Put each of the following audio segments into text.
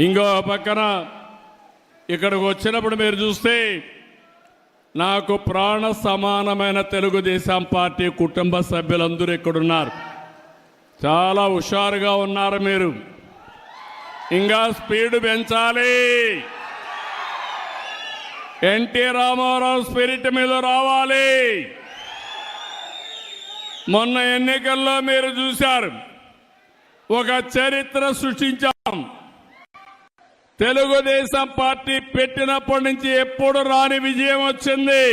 ఇంకో పక్కన ఇక్కడికి వచ్చినప్పుడు మీరు చూస్తే నాకు ప్రాణ సమానమైన తెలుగుదేశం పార్టీ కుటుంబ సభ్యులందరూ ఇక్కడున్నారు. చాలా హుషారుగా ఉన్నారు మీరు. ఇంకా స్పీడ్ పెంచాలి. ఎన్టీ రామారావు స్పిరిట్ మీద రావాలి. మొన్న ఎన్నికల్లో మీరు చూశారు, ఒక చరిత్ర సృష్టించాం. తెలుగుదేశం పార్టీ పెట్టినప్పటి నుంచి ఎప్పుడు రాని విజయం వచ్చింది.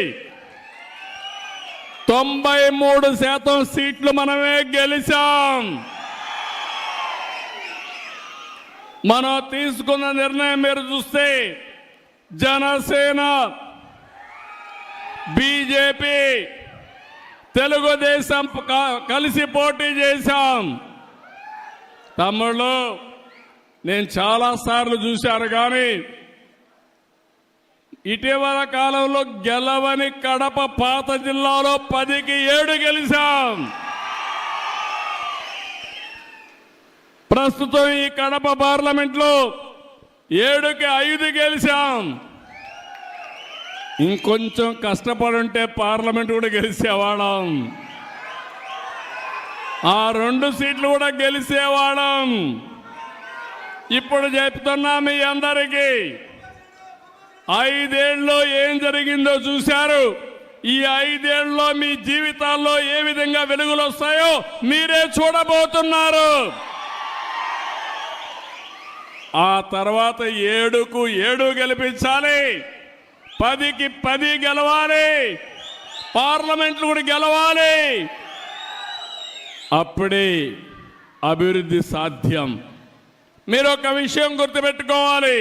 93% సీట్లు మనమే గెలిచాం. మనం తీసుకున్న నిర్ణయం మీరు చూస్తే జనసేన, బీజేపీ, తెలుగుదేశం కలిసి పోటీ చేశాం. తమ్ముళ్ళు, నేను చాలాసార్లు చూశాను, కానీ ఇటీవల కాలంలో గెలవని కడప పాత జిల్లాలో 10కి 7 గెలిచాం. ప్రస్తుతం ఈ కడప పార్లమెంట్లో 7కి 5 గెలిచాం. ఇంకొంచెం కష్టపడుంటే పార్లమెంట్ కూడా గెలిచేవాళ్ళం. ఆ 2 సీట్లు కూడా గెలిచేవాళ్ళం. ఇప్పుడు చెప్తున్నా మీ అందరికీ, 5 ఏళ్ళలో ఏం జరిగిందో చూశారు. ఈ 5 ఏళ్ళలో మీ జీవితాల్లో ఏ విధంగా వెలుగులు వస్తాయో మీరే చూడబోతున్నారు. ఆ తర్వాత 7కు 7 గెలిపించాలి, 10కి 10 గెలవాలి, పార్లమెంట్లు కూడా గెలవాలి. అప్పుడే అభివృద్ధి సాధ్యం. మీరు ఒక విషయం గుర్తుపెట్టుకోవాలి.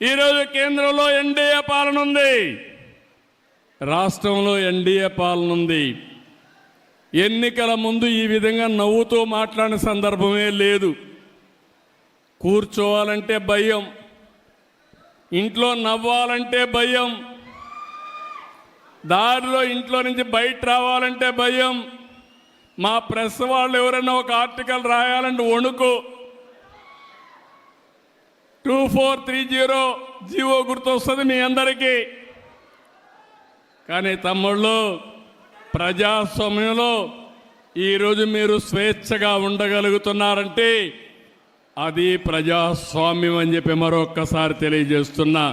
ఈరోజు కేంద్రంలో ఎన్డీఏ పాలన ఉంది, రాష్ట్రంలో ఎన్డీఏ పాలన ఉంది. ఎన్నికల ముందు ఈ విధంగా నవ్వుతూ మాట్లాడిన సందర్భమే లేదు. కూర్చోవాలంటే భయం, ఇంట్లో నవ్వాలంటే భయం, దారిలో ఇంట్లో నుంచి బయట రావాలంటే భయం. మా ప్రెస్ వాళ్ళు ఎవరైనా ఒక ఆర్టికల్ రాయాలంటే వణుకు. 2430 జీవో గుర్తొస్తుంది మీ అందరికీ. కానీ తమ్ముళ్ళు, ప్రజాస్వామ్యంలో ఈరోజు మీరు స్వేచ్ఛగా ఉండగలుగుతున్నారంటే అది ప్రజాస్వామ్యం అని చెప్పి మరొక్కసారి తెలియజేస్తున్నా.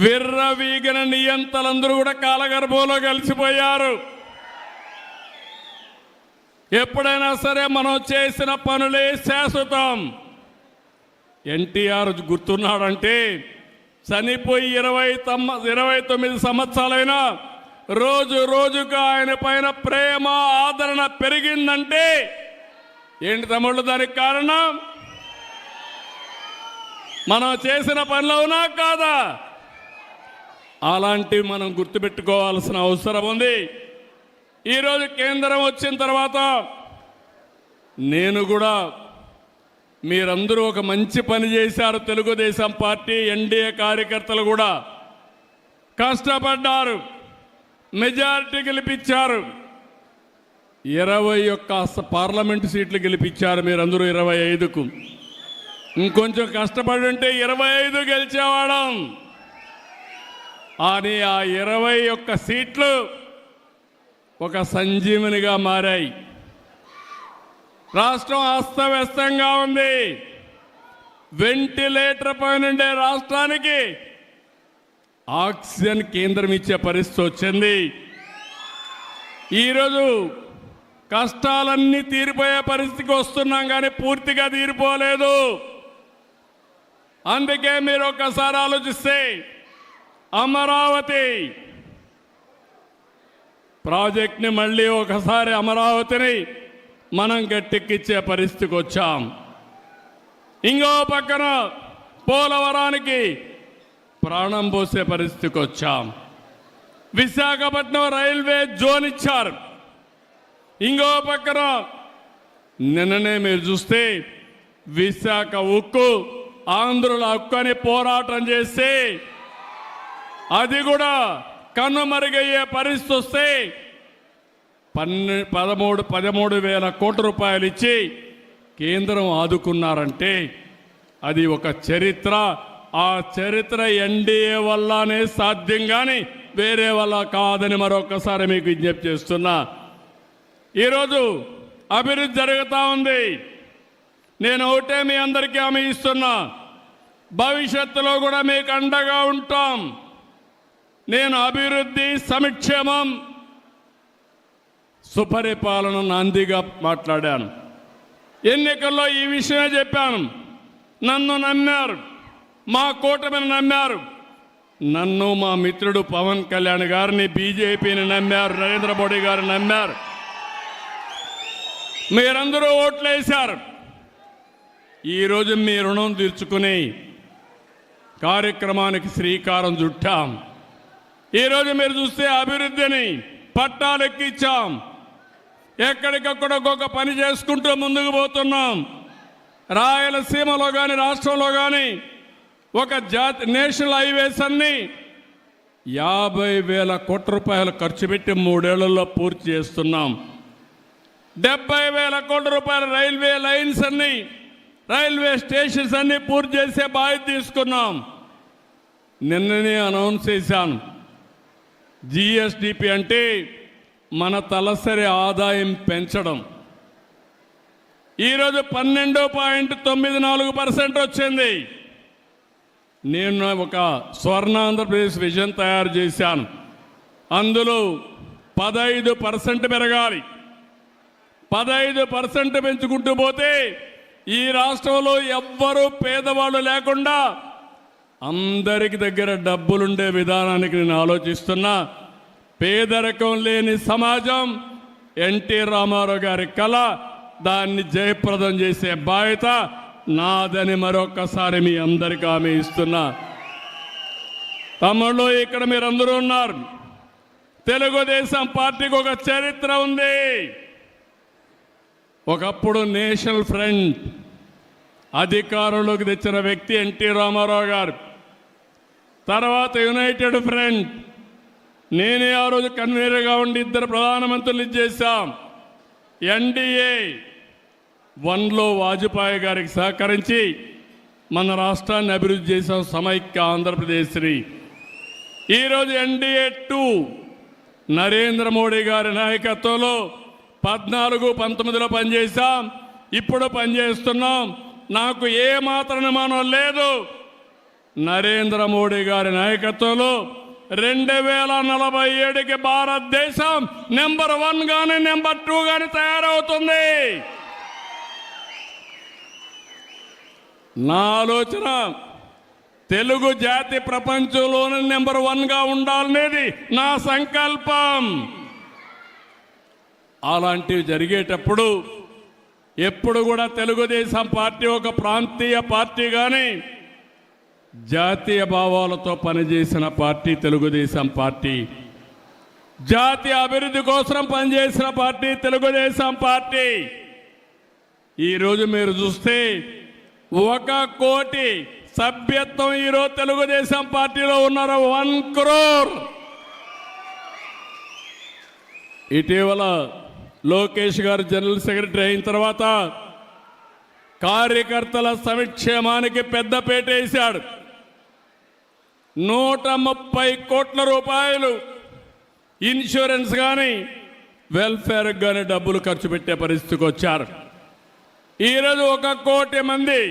విర్రవీగిన నియంతలందరూ కూడా కాలగర్భంలో కలిసిపోయారు. ఎప్పుడైనా సరే మనం చేసిన పనులే శాశ్వతం. ఎన్టీఆర్ గుర్తున్నాడంటే చనిపోయి 29 సంవత్సరాలైనా రోజు రోజుకు ఆయన పైన ప్రేమ, ఆదరణ పెరిగిందంటే ఏంటి తమ్ముళ్ళు దానికి కారణం? మనం చేసిన పనులు అవునా కాదా? అలాంటివి మనం గుర్తుపెట్టుకోవాల్సిన అవసరం ఉంది. ఈరోజు కేంద్రం వచ్చిన తర్వాత నేను కూడా, మీరందరూ ఒక మంచి పని చేశారు. తెలుగుదేశం పార్టీ ఎన్డీఏ కార్యకర్తలు కూడా కష్టపడ్డారు, మెజారిటీ గెలిపించారు. 21 పార్లమెంటు సీట్లు గెలిపించారు మీరందరూ 25కు. ఇంకొంచెం కష్టపడి ఉంటే 25 గెలిచేవాళ్ళం. అని ఆ 21 సీట్లు ఒక సంజీవనిగా మారాయి. రాష్ట్రం అస్తవ్యస్తంగా ఉంది. వెంటిలేటర్ పైనుండే రాష్ట్రానికి ఆక్సిజన్ కేంద్రం ఇచ్చే పరిస్థితి వచ్చింది. ఈరోజు కష్టాలన్నీ తీరిపోయే పరిస్థితికి వస్తున్నాం, కానీ పూర్తిగా తీరిపోలేదు. అందుకే మీరు ఒక్కసారి ఆలోచిస్తే అమరావతి ప్రాజెక్ట్ని మళ్ళీ ఒకసారి అమరావతిని మనం గట్టెక్కించే పరిస్థితికి వచ్చాం. ఇంకో పక్కన పోలవరానికి ప్రాణం పోసే పరిస్థితికి వచ్చాం. విశాఖపట్నం రైల్వే జోన్ ఇచ్చారు. ఇంకో పక్కన నిన్ననే మీరు చూస్తే విశాఖ ఉక్కు, ఆంధ్రుల హక్కు అని పోరాటం చేస్తే అది కూడా కన్నుమరుగయ్యే పరిస్థితి వస్తే 13,000 కోట్ల రూపాయలు ఇచ్చి కేంద్రం ఆదుకున్నారంటే అది ఒక చరిత్ర. ఆ చరిత్ర ఎన్డీఏ వల్లనే సాధ్యం కానీ వేరే వల్ల కాదని మరొకసారి మీకు విజ్ఞప్తి చేస్తున్నా. ఈరోజు అభివృద్ధి జరుగుతూ ఉంది. నేను ఒకటే మీ అందరికీ హామీ ఇస్తున్నా, భవిష్యత్తులో కూడా మీకు అండగా ఉంటాం. నేను అభివృద్ధి, సంక్షేమం, సుపరిపాలన నాందిగా మాట్లాడాను. ఎన్నికల్లో ఈ విషయమే చెప్పాను. నన్ను నమ్మారు, మా కూటమిని నమ్మారు, నన్ను మా మిత్రుడు పవన్ కళ్యాణ్ గారిని, బీజేపీని నమ్మారు, నరేంద్ర మోడీ గారిని నమ్మారు. మీరందరూ ఓట్లేశారు. ఈరోజు మీ రుణం తీర్చుకుని కార్యక్రమానికి శ్రీకారం చుట్టాం. ఈరోజు మీరు చూస్తే అభివృద్ధిని పట్టాలెక్కించాం. ఎక్కడికక్కడ ఒక్కొక్క పని చేసుకుంటూ ముందుకు పోతున్నాం. రాయలసీమలో కానీ రాష్ట్రంలో కానీ ఒక నేషనల్ హైవేస్ అన్ని 50,000 కోట్ల రూపాయలు ఖర్చు పెట్టి 3 ఏళ్లలో పూర్తి చేస్తున్నాం. 70,000 కోట్ల రూపాయల రైల్వే లైన్స్ అన్ని, రైల్వే స్టేషన్స్ అన్ని పూర్తి చేసే బాధ్యత తీసుకున్నాం. నిన్ననే అనౌన్స్ చేశాను. జిఎస్డిపి అంటే మన తలసరి ఆదాయం పెంచడం. ఈరోజు 12.94% వచ్చింది. నేను ఒక స్వర్ణ ఆంధ్రప్రదేశ్ విజన్ తయారు చేశాను. అందులో 15% పెరగాలి. 15% పెంచుకుంటూ పోతే ఈ రాష్ట్రంలో ఎవ్వరూ పేదవాళ్ళు లేకుండా అందరికి దగ్గర డబ్బులుండే విధానానికి నేను ఆలోచిస్తున్నా. పేదరికం లేని సమాజం ఎన్టీ రామారావు గారి కళ. దాన్ని జయప్రదం చేసే బాధ్యత నాదని మరొకసారి మీ అందరికీ హామీ ఇస్తున్నా. తమ్ముళ్ళు, ఇక్కడ మీరందరూ ఉన్నారు. తెలుగుదేశం పార్టీకి ఒక చరిత్ర ఉంది. ఒకప్పుడు నేషనల్ ఫ్రంట్ అధికారంలోకి తెచ్చిన వ్యక్తి ఎన్టీ రామారావు గారు. తర్వాత యునైటెడ్ ఫ్రంట్, నేనే ఆ రోజు కన్వీనర్గా ఉండి 2 ప్రధానమంత్రులు చేశాం. ఎన్డీఏ 1లో వాజ్పేయి గారికి సహకరించి మన రాష్ట్రాన్ని అభివృద్ధి చేశాం, సమైక్య ఆంధ్రప్రదేశ్ని. ఈరోజు ఎన్డీఏ 2 నరేంద్ర మోడీ గారి నాయకత్వంలో 14-19లో పనిచేశాం. ఇప్పుడు పనిచేస్తున్నాం. నాకు ఏ మాత్రం అనుమానం లేదు. నరేంద్ర మోడీ గారి నాయకత్వంలో 2047కి భారతదేశం నెంబర్ 1 గాని నెంబర్ 2 గాని తయారవుతుంది. నా ఆలోచన తెలుగు జాతి ప్రపంచంలోనే నెంబర్ 1గా ఉండాలనేది నా సంకల్పం. అలాంటివి జరిగేటప్పుడు ఎప్పుడు కూడా తెలుగుదేశం పార్టీ ఒక ప్రాంతీయ పార్టీ కానీ జాతీయ భావాలతో పనిచేసిన పార్టీ తెలుగుదేశం పార్టీ. జాతీయ అభివృద్ధి కోసం పనిచేసిన పార్టీ తెలుగుదేశం పార్టీ. ఈరోజు మీరు చూస్తే 1 కోటి సభ్యత్వం ఈరోజు తెలుగుదేశం పార్టీలో ఉన్నారు. 1 crore. ఇటీవల లోకేష్ గారు జనరల్ సెక్రటరీ అయిన తర్వాత కార్యకర్తల సంక్షేమానికి పెద్దపీట వేశాడు. 130 కోట్ల రూపాయలు ఇన్సూరెన్స్ కానీ వెల్ఫేర్ కానీ డబ్బులు ఖర్చు పెట్టే పరిస్థితికి వచ్చారు. ఈరోజు 1 కోటి మంది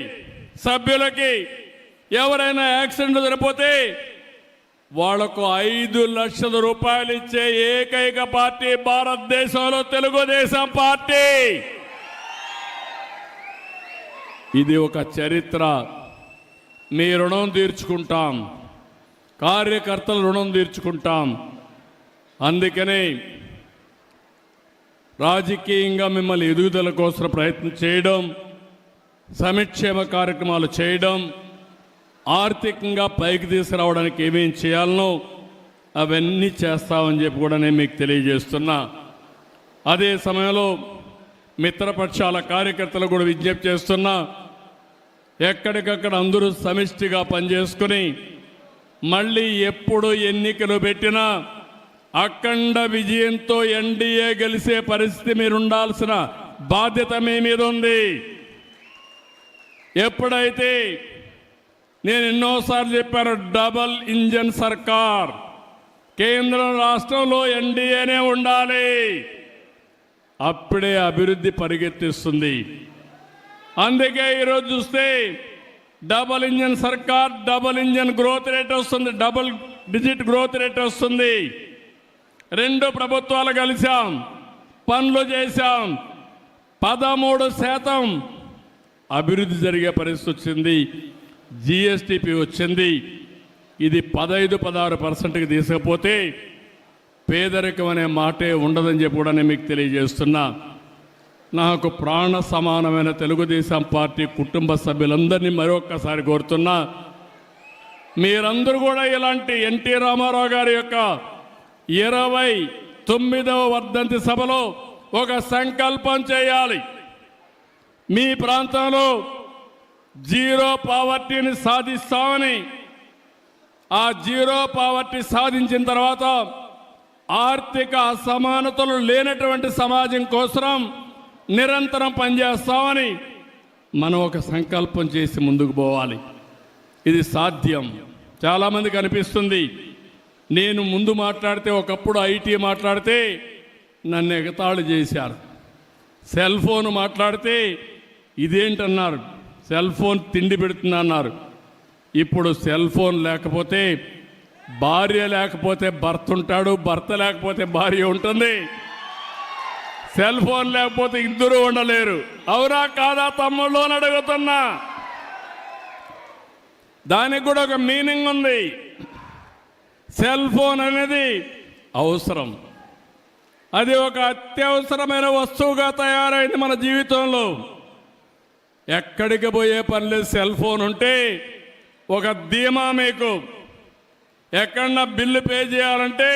సభ్యులకి ఎవరైనా యాక్సిడెంట్ జరిగిపోతే వాళ్లకు 5 లక్షల రూపాయలు ఇచ్చే ఏకైక పార్టీ భారతదేశంలో తెలుగుదేశం పార్టీ. ఇది ఒక చరిత్ర. మీ రుణం తీర్చుకుంటాం, కార్యకర్తల రుణం తీర్చుకుంటాం. అందుకనే రాజకీయంగా మిమ్మల్ని ఎదుగుదల కోసం ప్రయత్నం చేయడం, సంక్షేమ కార్యక్రమాలు చేయడం, ఆర్థికంగా పైకి తీసుకురావడానికి ఏమేం చేయాలనో అవన్నీ చేస్తామని చెప్పి కూడా నేను మీకు తెలియజేస్తున్నా. అదే సమయంలో మిత్రపక్షాల కార్యకర్తలు కూడా విజ్ఞప్తి చేస్తున్నా, ఎక్కడికక్కడ అందరూ సమిష్టిగా పనిచేసుకుని మళ్ళీ ఎప్పుడు ఎన్నికలు పెట్టినా అఖండ విజయంతో ఎన్డీఏ గెలిచే పరిస్థితి మీరు ఉండాల్సిన బాధ్యత మీ మీద ఉంది. ఎప్పుడైతే నేను ఎన్నోసార్లు చెప్పాను, డబల్ ఇంజన్ సర్కార్, కేంద్రం రాష్ట్రంలో ఎన్డీఏనే ఉండాలి, అప్పుడే అభివృద్ధి పరిగెత్తిస్తుంది. అందుకే ఈరోజు చూస్తే డబల్ ఇంజన్ సర్కార్, డబల్ ఇంజన్ గ్రోత్ రేట్ వస్తుంది, డబుల్ డిజిట్ గ్రోత్ రేట్ వస్తుంది. రెండు ప్రభుత్వాలు కలిసాం, పనులు చేశాం, 13% అభివృద్ధి జరిగే పరిస్థితి వచ్చింది. జిఎస్టిపి వచ్చింది. ఇది 15-16%కి తీసుకపోతే పేదరికం అనే మాటే ఉండదని చెప్పి కూడా నేను మీకు తెలియజేస్తున్నా. నాకు ప్రాణ సమానమైన తెలుగుదేశం పార్టీ కుటుంబ సభ్యులందరినీ మరొక్కసారి కోరుతున్నా, మీరందరూ కూడా ఇలాంటి ఎన్టీ రామారావు గారి యొక్క 29వ వర్ధంతి సభలో ఒక సంకల్పం చేయాలి. మీ ప్రాంతంలో జీరో పావర్టీని సాధిస్తామని, ఆ జీరో పావర్టీ సాధించిన తర్వాత ఆర్థిక అసమానతలు లేనటువంటి సమాజం కోసం నిరంతరం పనిచేస్తామని మనం ఒక సంకల్పం చేసి ముందుకు పోవాలి. ఇది సాధ్యం. చాలామందికి అనిపిస్తుంది, నేను ముందు మాట్లాడితే, ఒకప్పుడు ఐటీ మాట్లాడితే నన్ను ఎగతాళి చేశారు, సెల్ ఫోన్ మాట్లాడితే ఇదేంటన్నారు, సెల్ ఫోన్ తిండి పెడుతున్నా అన్నారు. ఇప్పుడు సెల్ ఫోన్ లేకపోతే భార్య లేకపోతే భర్త ఉంటాడు, భర్త లేకపోతే భార్య ఉంటుంది, సెల్ ఫోన్ లేకపోతే ఇద్దరు ఉండలేరు. అవునా కాదా తమ్ముళ్ళు అని అడుగుతున్నా. దానికి కూడా ఒక మీనింగ్ ఉంది. సెల్ ఫోన్ అనేది అవసరం, అది ఒక అత్యవసరమైన వస్తువుగా తయారైంది మన జీవితంలో. ఎక్కడికి పోయే పని లేదు, సెల్ ఫోన్ ఉంటే ఒక ధీమా. మీకు ఎక్కడన్నా బిల్లు పే చేయాలంటే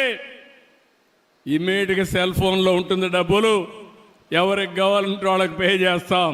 ఇమ్మీడియట్గా సెల్ ఫోన్లో ఉంటుంది, డబ్బులు ఎవరికి కావాలంటే వాళ్ళకి పే చేస్తాం.